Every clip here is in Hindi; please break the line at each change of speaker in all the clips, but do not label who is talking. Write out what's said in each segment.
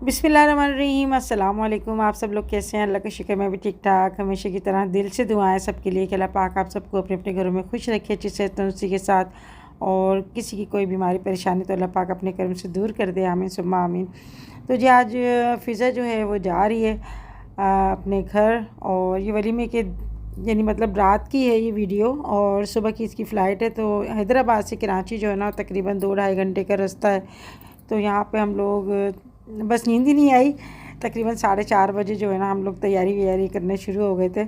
बिस्मिल्लाहिर्रहमानिर्रहीम। अस्सलाम वालेकुम। आप सब लोग कैसे हैं? अल्लाह का शुक्र मैं भी ठीक ठाक। हमेशा की तरह दिल से दुआएं सबके लिए कि अल्लाह पाक आप सबको अपने अपने घरों में खुश रखे, अच्छी सेहत तंदुरुस्ती के साथ, और किसी की कोई बीमारी परेशानी तो अल्लाह पाक अपने कर्म से दूर कर दे। आमीन सुम्मा आमीन। तो जी आज फ़िज़ा जो है वो जा रही है अपने घर, और ये वलीमे के यानी मतलब रात की है ये वीडियो, और सुबह की इसकी फ़्लाइट है। तो हैदराबाद से कराची जो है ना तकरीबन 2-2.5 घंटे का रास्ता है। तो यहाँ पे हम लोग बस नींद ही नहीं आई, तकरीबन 4:30 बजे जो है ना हम लोग तैयारी वैयारी करने शुरू हो गए थे।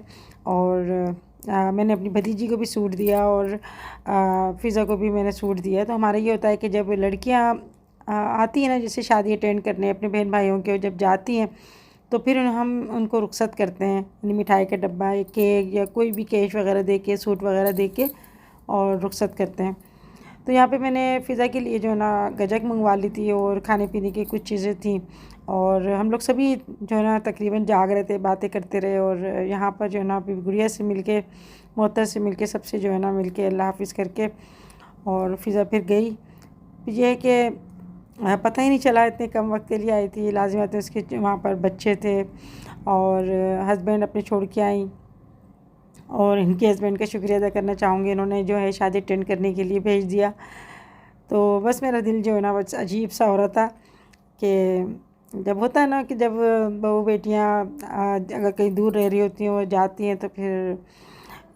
और मैंने अपनी भतीजी को भी सूट दिया और फ़िज़ा को भी मैंने सूट दिया। तो हमारा ये होता है कि जब लड़कियाँ आती हैं ना जैसे शादी अटेंड करने अपने बहन भाइयों के, जब जाती हैं तो फिर हम उनको रुखसत करते हैं, यानी मिठाई का डब्बा, एक केक या कोई भी कैश वगैरह दे के, सूट वगैरह दे के और रुखसत करते हैं। तो यहाँ पे मैंने फ़िज़ा के लिए जो है ना गजक मंगवा ली थी और खाने पीने की कुछ चीज़ें थी, और हम लोग सभी जो है ना तकरीबन जाग रहे थे, बातें करते रहे। और यहाँ पर जो है ना अभी गुड़िया से मिलके, मोहतर से मिलके, सबसे जो है ना मिलके अल्लाह हाफ़िज़ करके और फ़िज़ा फिर गई। ये है कि पता ही नहीं चला, इतने कम वक्त के लिए आई थी। लाज़िमत उसके वहाँ पर बच्चे थे और हस्बैंड अपने छोड़ के आई, और इनके हस्बैंड का शुक्रिया अदा करना चाहूँगी, इन्होंने जो है शादी अटेंड करने के लिए भेज दिया। तो बस मेरा दिल जो है ना बस अजीब सा हो रहा था कि जब होता है ना कि जब बहू बेटियाँ अगर कहीं दूर रह रही होती हैं और जाती हैं तो फिर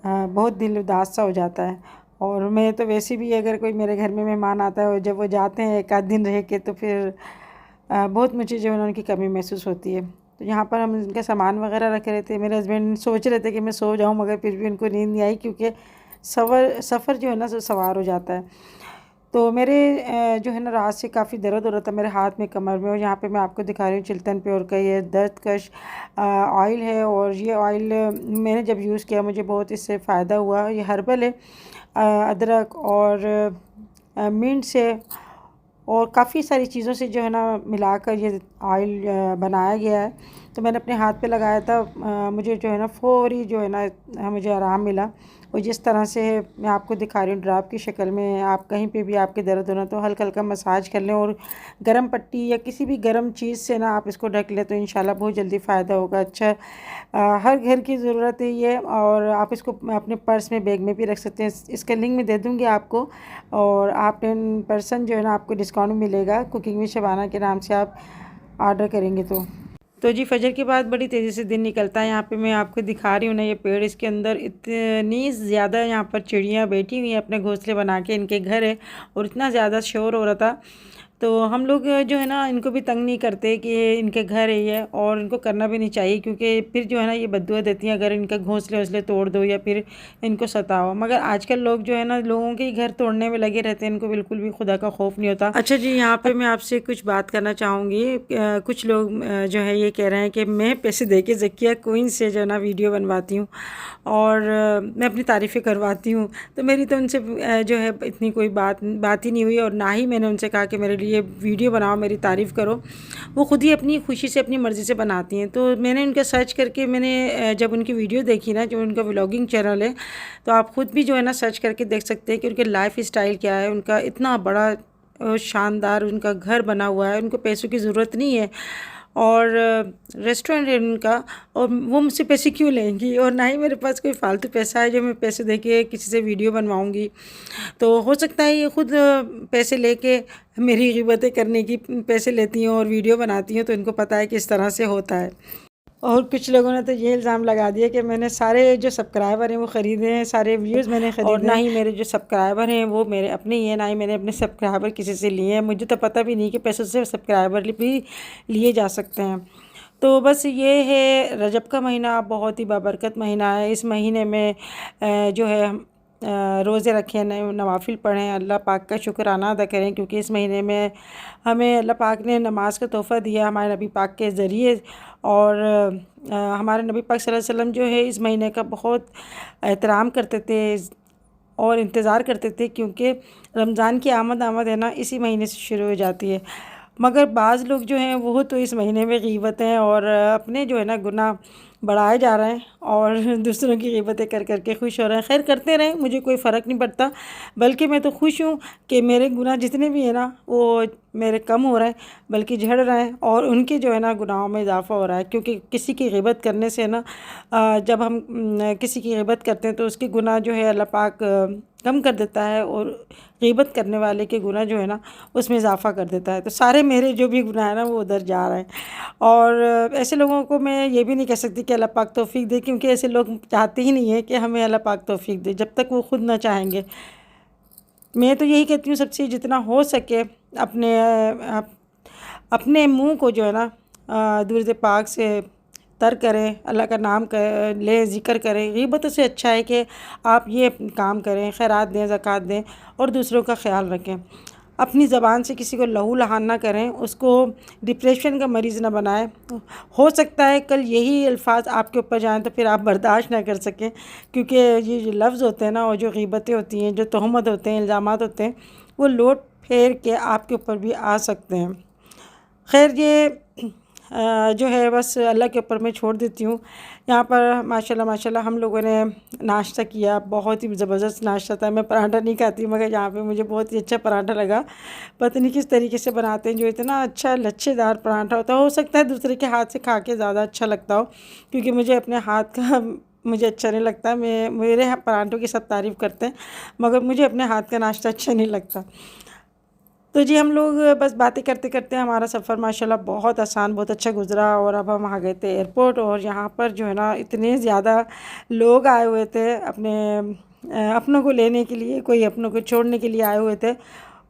बहुत दिल उदास सा हो जाता है। और मैं तो वैसे भी अगर कोई मेरे घर में मेहमान आता है और जब वो जाते हैं एक आध दिन रह के, तो फिर बहुत मुझे जो है ना उनकी कमी महसूस होती है। तो यहाँ पर हम इनका सामान वगैरह रख रहे थे। मेरे हस्बैंड सोच रहे थे कि मैं सो जाऊँ, मगर फिर भी उनको नींद नहीं आई, क्योंकि सफ़र जो है ना सवार हो जाता है। तो मेरे जो है ना रात से काफ़ी दर्द हो रहा था मेरे हाथ में, कमर में। और यहाँ पे मैं आपको दिखा रही हूँ चिल्तन प्योर का ये दर्दकश ऑयल है, और ये ऑयल मैंने जब यूज़ किया मुझे बहुत इससे फ़ायदा हुआ। ये हर्बल है, अदरक और मिंट से और काफ़ी सारी चीज़ों से जो है ना मिलाकर ये ऑयल बनाया गया है। तो मैंने अपने हाथ पे लगाया था, मुझे जो है ना फ़ौरी जो है ना मुझे आराम मिला। और जिस तरह से मैं आपको दिखा रही हूँ ड्रॉप की शक्ल में, आप कहीं पे भी आपके दर्द हो ना तो हल्का हल्का मसाज कर लें, और गर्म पट्टी या किसी भी गर्म चीज़ से ना आप इसको ढक लें तो इंशाल्लाह बहुत जल्दी फ़ायदा होगा। अच्छा, हर घर की ज़रूरत है ये, और आप इसको अपने पर्स में, बैग में भी रख सकते हैं। इसका लिंक मैं दे दूँगी आपको, और आप 10% जो है ना आपको डिस्काउंट मिलेगा कुकिंग विद शबाना के नाम से आप ऑर्डर करेंगे तो जी फजर के बाद बड़ी तेज़ी से दिन निकलता है। यहाँ पे मैं आपको दिखा रही हूँ ना ये पेड़, इसके अंदर इतनी ज़्यादा यहाँ पर चिड़ियाँ बैठी हुई हैं अपने घोंसले बना के, इनके घर है, और इतना ज़्यादा शोर हो रहा था। तो हम लोग जो है ना इनको भी तंग नहीं करते कि इनके घर है ये, और इनको करना भी नहीं चाहिए, क्योंकि फिर जो है ना ये बद्दुआ देती हैं अगर इनका घोंसले वोंसले तोड़ दो या फिर इनको सताओ। मगर आजकल लोग जो है ना लोगों के घर तोड़ने में लगे रहते हैं, इनको बिल्कुल भी खुदा का खौफ नहीं होता। अच्छा जी, यहाँ पे मैं आपसे कुछ बात करना चाहूँगी। कुछ लोग जो है ये कह रहे हैं कि मैं पैसे दे के ज़किया क्वीन से जो है ना वीडियो बनवाती हूँ और मैं अपनी तारीफ़ें करवाती हूँ। तो मेरी तो उनसे जो है इतनी कोई बात ही नहीं हुई, और ना ही मैंने उनसे कहा कि मेरे लिए वीडियो बनाओ, मेरी तारीफ़ करो। वो खुद ही अपनी खुशी से, अपनी मर्ज़ी से बनाती हैं। तो मैंने उनका सर्च करके, मैंने जब उनकी वीडियो देखी ना, जो उनका व्लॉगिंग चैनल है, तो आप ख़ुद भी जो है ना सर्च करके देख सकते हैं कि उनके लाइफ स्टाइल क्या है। उनका इतना बड़ा शानदार उनका घर बना हुआ है, उनको पैसों की ज़रूरत नहीं है, और रेस्टोरेंट है उनका, और वो मुझसे पैसे क्यों लेंगी, और ना ही मेरे पास कोई फालतू पैसा है जो मैं पैसे देके किसी से वीडियो बनवाऊंगी। तो हो सकता है ये खुद पैसे लेके मेरी गिबतें करने की पैसे लेती हैं और वीडियो बनाती हैं, तो इनको पता है कि इस तरह से होता है। और कुछ लोगों ने तो ये इल्ज़ाम लगा दिया कि मैंने सारे जो सब्सक्राइबर हैं वो ख़रीदे हैं, सारे व्यूज़ मैंने ख़रीदे, और ना ही मेरे जो सब्सक्राइबर हैं वो मेरे अपने ही हैं, ना ही मैंने अपने सब्सक्राइबर किसी से लिए हैं। मुझे तो पता भी नहीं कि पैसों से सब्सक्राइबर भी लिए जा सकते हैं। तो बस ये है, रजब का महीना बहुत ही बाबरकत महीना है। इस महीने में जो है हम रोज़े रखें, नवाफिल पढ़ें, अल्लाह पाक का शुक्राना अदा करें, क्योंकि इस महीने में हमें अल्लाह पाक ने नमाज का तोहफ़ा दिया हमारे नबी पाक के ज़रिए। और हमारे नबी पाक सल्लल्लाहु अलैहि वसल्लम जो है इस महीने का बहुत एहतराम करते थे और इंतज़ार करते थे, क्योंकि रमज़ान की आमद है ना इसी महीने से शुरू हो जाती है। मगर बाज़ लोग जो हैं वो तो इस महीने में ग़ीबतें और अपने जो है ना गुनाह बढ़ाए जा रहे हैं और दूसरों की ग़ीबतें कर कर के खुश हो रहे हैं। खैर करते रहें, मुझे कोई फ़र्क नहीं पड़ता, बल्कि मैं तो खुश हूँ कि मेरे गुनाह जितने भी हैं ना वो मेरे कम हो रहे हैं, बल्कि झड़ रहे हैं और उनके जो है ना गुनाहों में इजाफ़ा हो रहा है। क्योंकि किसी की ग़ीबत करने से ना जब हम किसी की ग़ीबत करते हैं तो उसके गुनाह जो है अल्लाह पाक कम कर देता है और ग़ीबत करने वाले के गुनाह जो है ना उसमें इजाफ़ा कर देता है। तो सारे मेरे जो भी गुनाह हैं ना वो उधर जा रहे हैं और ऐसे लोगों को मैं ये भी नहीं कह सकती कि अल्लाह पाक तौफ़ीक दे, क्योंकि ऐसे लोग चाहते ही नहीं है कि हमें अल्लाह पाक तौफ़ीक दे जब तक वो खुद ना चाहेंगे। मैं तो यही कहती हूँ सबसे जितना हो सके अपने मुँह को जो है ना दुरूद पाक से तर करें, अल्लाह का नाम लें, ज़िक्र करें। ग़ीबतों से अच्छा है कि आप ये काम करें, खैरात दें, ज़कात दें और दूसरों का ख़्याल रखें। अपनी ज़बान से किसी को लहू लहान ना करें, उसको डिप्रेशन का मरीज़ ना बनाएं। हो सकता है कल यही अल्फाज आपके ऊपर जाएं तो फिर आप बर्दाश्त ना कर सकें, क्योंकि ये जो लफ्ज़ होते हैं ना और जो ग़ीबतें होती हैं, जो तोहमत होते हैं, इल्ज़ामात होते हैं, वो लौट फेर के आपके ऊपर भी आ सकते हैं। खैर ये जो है बस अल्लाह के ऊपर मैं छोड़ देती हूँ। यहाँ पर माशाल्लाह माशाल्लाह हम लोगों ने नाश्ता किया, बहुत ही ज़बरदस्त नाश्ता था। मैं पराठा नहीं खाती, मगर यहाँ पे मुझे बहुत ही अच्छा पराठा लगा। पता नहीं किस तरीके से बनाते हैं, जो इतना अच्छा लच्छेदार पराठा होता है। हो सकता है दूसरे के हाथ से खा के ज़्यादा अच्छा लगता हो, क्योंकि मुझे अपने हाथ का मुझे अच्छा नहीं लगता। मेरे पराठों की सब तारीफ़ करते हैं, मगर मुझे अपने हाथ का नाश्ता अच्छा नहीं लगता। तो जी हम लोग बस बातें करते करते हमारा सफ़र माशाल्लाह बहुत आसान, बहुत अच्छा गुज़रा और अब हम आ गए थे एयरपोर्ट। और यहाँ पर जो है ना इतने ज़्यादा लोग आए हुए थे अपनों को लेने के लिए, कोई अपनों को छोड़ने के लिए आए हुए थे।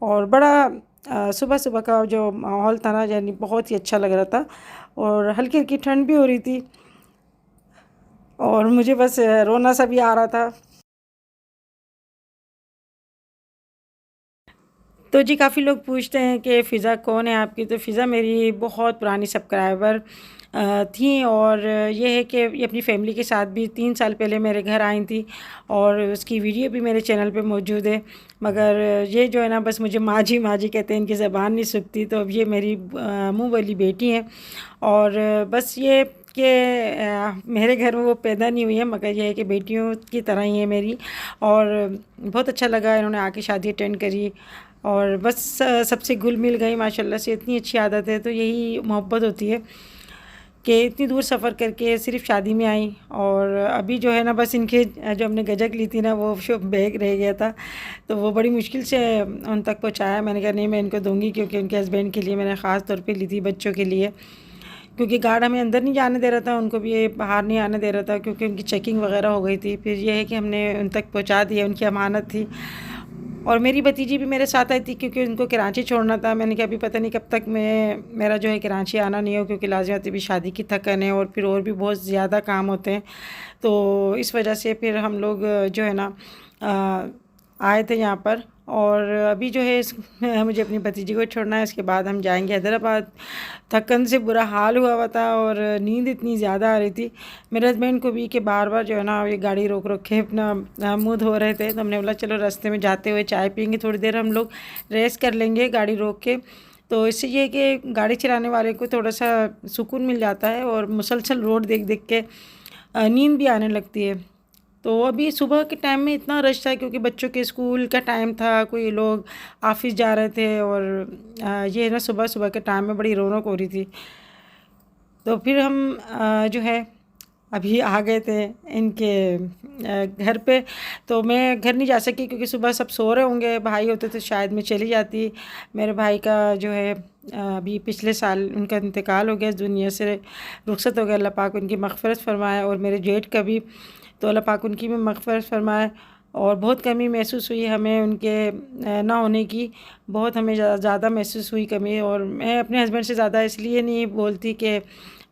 और बड़ा सुबह सुबह का जो माहौल था ना, यानी बहुत ही अच्छा लग रहा था और हल्की हल्की ठंड भी हो रही थी और मुझे बस रोना सा भी आ रहा था। तो जी काफ़ी लोग पूछते हैं कि फ़िज़ा कौन है आपकी? तो फ़िज़ा मेरी बहुत पुरानी सब्सक्राइबर थी और ये है कि ये अपनी फ़ैमिली के साथ भी 3 साल पहले मेरे घर आई थी और उसकी वीडियो भी मेरे चैनल पे मौजूद है। मगर ये जो है ना बस मुझे माँ जी कहते हैं, इनकी ज़बान नहीं सूखती। तो अब ये मेरी मुँह वाली बेटी हैं और बस ये कि मेरे घर में वो पैदा नहीं हुई है, मगर ये है कि बेटियों की तरह ही है मेरी। और बहुत अच्छा लगा, इन्होंने आके शादी अटेंड करी और बस सबसे घुल मिल गई माशाल्लाह से। इतनी अच्छी आदत है, तो यही मोहब्बत होती है कि इतनी दूर सफ़र करके सिर्फ शादी में आई। और अभी जो है ना बस इनके जो हमने गजक ली थी ना, वो शो बैग रह गया था, तो वो बड़ी मुश्किल से उन तक पहुंचाया। मैंने कहा नहीं मैं इनको दूंगी, क्योंकि उनके हस्बैंड के लिए मैंने ख़ास तौर पे ली थी, बच्चों के लिए, क्योंकि गार्ड हमें अंदर नहीं जाने दे रहा था, उनको भी ये बाहर नहीं आने दे रहा था, क्योंकि उनकी चेकिंग वगैरह हो गई थी। फिर ये है कि हमने उन तक पहुँचा दिया, उनकी अमानत थी। और मेरी भतीजी भी मेरे साथ आई थी, क्योंकि उनको कराची छोड़ना था। मैंने कहा अभी पता नहीं कब तक मेरा जो है कराची आना नहीं हो, क्योंकि लाजियाती भी शादी की थकन है और फिर और भी बहुत ज़्यादा काम होते हैं। तो इस वजह से फिर हम लोग जो है ना आए थे यहाँ पर। और अभी जो है मुझे अपनी भतीजी को छोड़ना है, इसके बाद हम जाएंगे हैदराबाद। थकन से बुरा हाल हुआ था और नींद इतनी ज़्यादा आ रही थी मेरे हस्बैंड को भी कि बार बार जो है ना ये गाड़ी रोक रोक के अपना मुँह धो रहे थे। तो हमने बोला चलो रास्ते में जाते हुए चाय पियेंगे, थोड़ी देर हम लोग रेस्ट कर लेंगे गाड़ी रोक के। तो इससे ये है कि गाड़ी चलाने वाले को थोड़ा सा सुकून मिल जाता है और मुसलसल रोड देख देख के नींद भी आने लगती है। तो अभी सुबह के टाइम में इतना रश था, क्योंकि बच्चों के स्कूल का टाइम था, कोई लोग ऑफिस जा रहे थे और ये ना सुबह सुबह के टाइम में बड़ी रौनक हो रही थी। तो फिर हम जो है अभी आ गए थे इनके घर पे। तो मैं घर नहीं जा सकी, क्योंकि सुबह सब सो रहे होंगे, भाई होते तो शायद मैं चली जाती। मेरे भाई का जो है अभी पिछले साल उनका इंतकाल हो गया, इस दुनिया से रुखसत हो गया, अल्लाह पाक उनकी मग़फ़िरत फ़रमाए। और मेरे जेठ का भी, तो अल्लाह पाक उनकी भी मग़फ़िरत फ़रमाए। और बहुत कमी महसूस हुई हमें उनके ना होने की, बहुत हमें ज़्यादा महसूस हुई कमी। और मैं अपने हस्बैंड से ज़्यादा इसलिए नहीं बोलती कि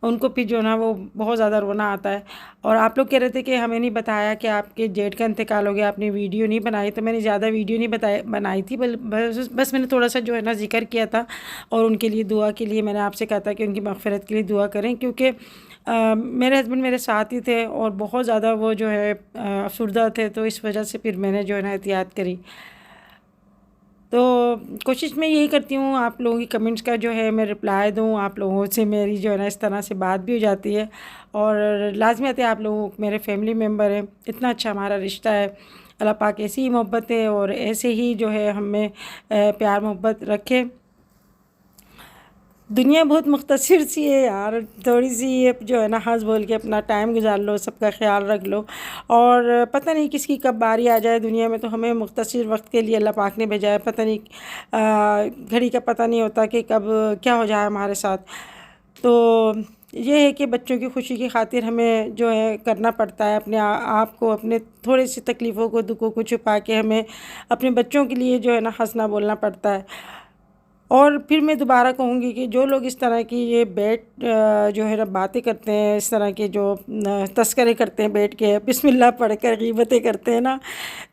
उनको फिर जो ना वो बहुत ज़्यादा रोना आता है। और आप लोग कह रहे थे कि हमें नहीं बताया कि आपके जेठ का इंतकाल हो गया, आपने वीडियो नहीं बनाई। तो मैंने ज़्यादा वीडियो नहीं बनाई थी, बस मैंने थोड़ा सा जो है ना ज़िक्र किया था। और उनके लिए दुआ के लिए मैंने आपसे कहा था कि उनकी मग़फ़िरत के लिए दुआ करें, क्योंकि मेरे हस्बैंड मेरे साथ ही थे और बहुत ज़्यादा वो जो है अफसरदा थे। तो इस वजह से फिर मैंने जो है ना एहतियात करी। तो कोशिश मैं यही करती हूँ आप लोगों की कमेंट्स का जो है मैं रिप्लाई दूँ, आप लोगों से मेरी जो है ना इस तरह से बात भी हो जाती है और लाज़मी है आप लोगों मेरे फैमिली मेम्बर हैं, इतना अच्छा हमारा रिश्ता है। अल्लाह पाक ऐसी ही मोहब्बत है और ऐसे ही जो है हमें प्यार मोहब्बत रखे। दुनिया बहुत मुख्तसर सी है यार, थोड़ी सी ये जो है ना हंस बोल के अपना टाइम गुजार लो, सबका ख्याल रख लो और पता नहीं किसकी कब बारी आ जाए दुनिया में। तो हमें मुख्तसर वक्त के लिए अल्लाह पाक ने भेजा है, पता नहीं घड़ी का पता नहीं होता कि कब क्या हो जाए हमारे साथ। तो ये है कि बच्चों की खुशी की खातिर हमें जो है करना पड़ता है, अपने आप को, अपने थोड़ी सी तकलीफ़ों को, दुखों को छुपा के हमें अपने बच्चों के लिए जो है ना हंसना बोलना पड़ता है। और फिर मैं दोबारा कहूँगी कि जो लोग इस तरह की ये जो है ना बातें करते हैं, इस तरह के जो तस्करे करते हैं, बैठ के बिस्मिल्लाह पढ़ कर ग़ीबतें करते हैं ना,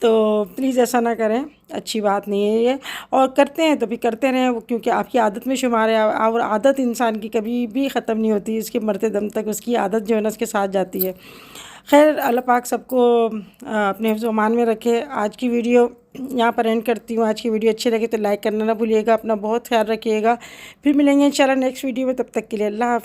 तो प्लीज़ ऐसा ना करें, अच्छी बात नहीं है ये। और करते हैं तो भी करते रहें वो, क्योंकि आपकी आदत में शुमार है और आदत इंसान की कभी भी ख़त्म नहीं होती, इसके मरते दम तक उसकी आदत जो है ना उसके साथ जाती है। खैर अल्लाह पाक सबको अपने हिफ्ज़ व अमान में रखे। आज की वीडियो यहाँ पर एंड करती हूँ। आज की वीडियो अच्छी लगे तो लाइक करना ना भूलिएगा, अपना बहुत ख्याल रखिएगा। फिर मिलेंगे इंशाल्लाह नेक्स्ट वीडियो में, तब तक के लिए अल्लाह हाफ़िज़।